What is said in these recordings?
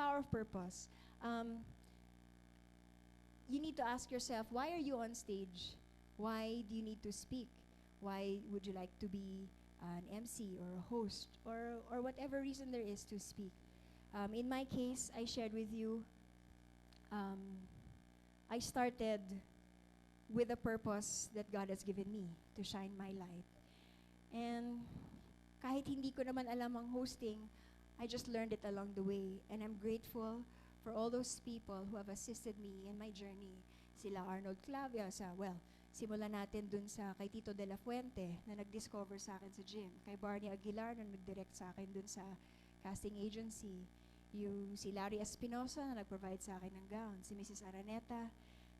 power of purpose. You need to ask yourself, why are you on stage? Why do you need to speak? Why would you like to be an MC or a host or whatever reason there is to speak? In my case, I shared with you, I started with a purpose that God has given me to shine my light. And kahit hindi ko naman alam ang hosting, I just learned it along the way. And I'm grateful for all those people who have assisted me in my journey. Sila Arnold Clavia, simulan natin dun sa kay Tito De La Fuente na nag-discover sa akin sa gym. Kay Barney Aguilar na nag-direct sa akin dun sa casting agency. Yung si Larry Espinosa na nag-provide sa akin ng gown. Si Mrs. Araneta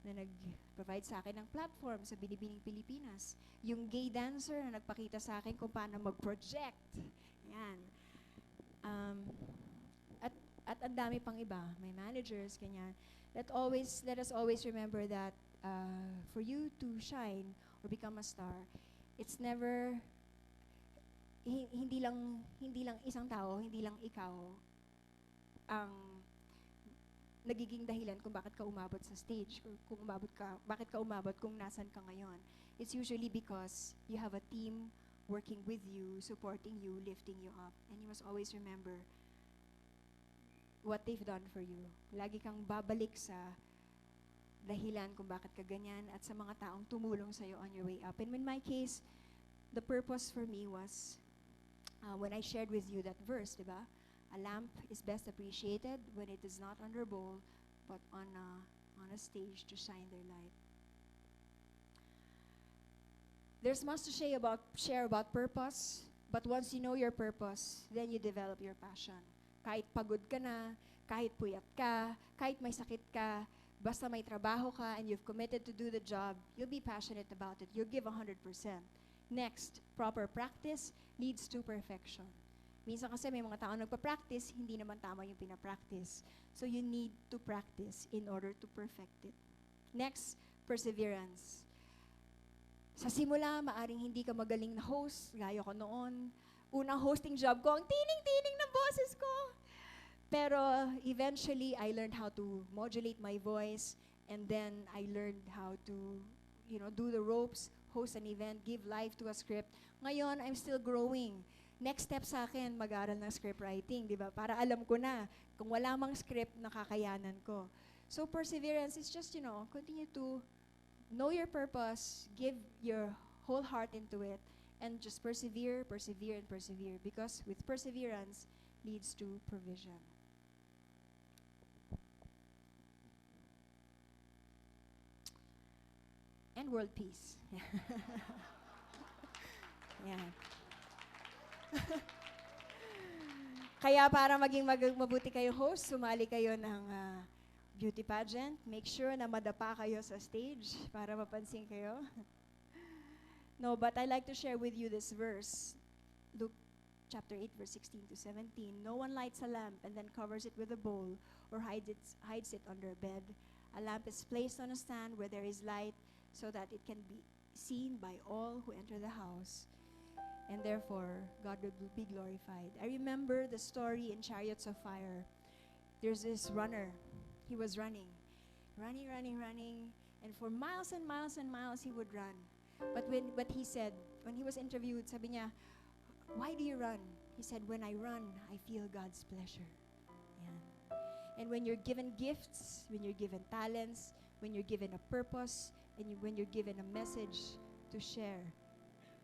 na nag-provide sa akin ng platform sa Binibining Pilipinas. Yung gay dancer na nagpakita sa akin kung paano mag-project. Yan. At ang dami pang iba. May managers, ganyan. Let us always remember that for you to shine or become a star, it's never, hindi lang isang tao, hindi lang ikaw ang nagiging dahilan kung bakit ka umabot sa stage, bakit ka umabot kung nasan ka ngayon. It's usually because you have a team working with you, supporting you, lifting you up. And you must always remember what they've done for you. Lagi kang babalik sa dahilan kung bakit ka ganyan at sa mga taong tumulong sa'yo on your way up. And in my case, the purpose for me was, when I shared with you that verse, diba? A lamp is best appreciated when it is not under a bowl, but on a stage to shine their light. There's much to share about purpose, but once you know your purpose, then you develop your passion. Kahit pagod ka na, kahit puyat ka, kahit may sakit ka, basta may trabaho ka and you've committed to do the job, you'll be passionate about it. You'll give 100%. Next, proper practice leads to perfection. Minsan kasi may mga tao nagpa-practice, hindi naman tama yung pina-practice. So you need to practice in order to perfect it. Next, perseverance. Sa simula, maaring hindi ka magaling na host, gaya ko noon. Unang hosting job ko, ang tining-tining ng boses ko. Pero eventually, I learned how to modulate my voice, and then I learned how to, do the ropes, host an event, give life to a script. Ngayon, I'm still growing. Next step sa akin, mag-aral ng script writing, di ba? Para alam ko na, kung wala mang script, nakakayanan ko. So perseverance is just, continue to know your purpose, give your whole heart into it, and just persevere, persevere, and persevere. Because with perseverance leads to provision. And world peace. Yeah. Kaya para maging mabuti kayo host, sumali kayo ng beauty pageant. Make sure na madapa kayo sa stage para mapansin kayo. No, but I like to share with you this verse. Luke chapter 8, verse 16 to 17. No one lights a lamp and then covers it with a bowl or hides it under a bed. A lamp is placed on a stand where there is light so that it can be seen by all who enter the house. And therefore, God will be glorified. I remember the story in Chariots of Fire. There's this runner. He was running. And for miles and miles and miles, he would run. But he said, when he was interviewed, sabi niya, why do you run? He said, when I run, I feel God's pleasure. Yan. And when you're given gifts, when you're given talents, when you're given a purpose, and when you're given a message to share,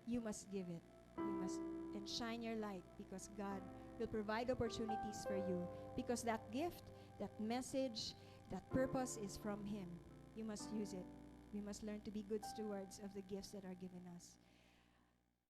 you must give it. You must and shine your light because God will provide opportunities for you. Because that gift, that message, that purpose is from Him. You must use it. We must learn to be good stewards of the gifts that are given us.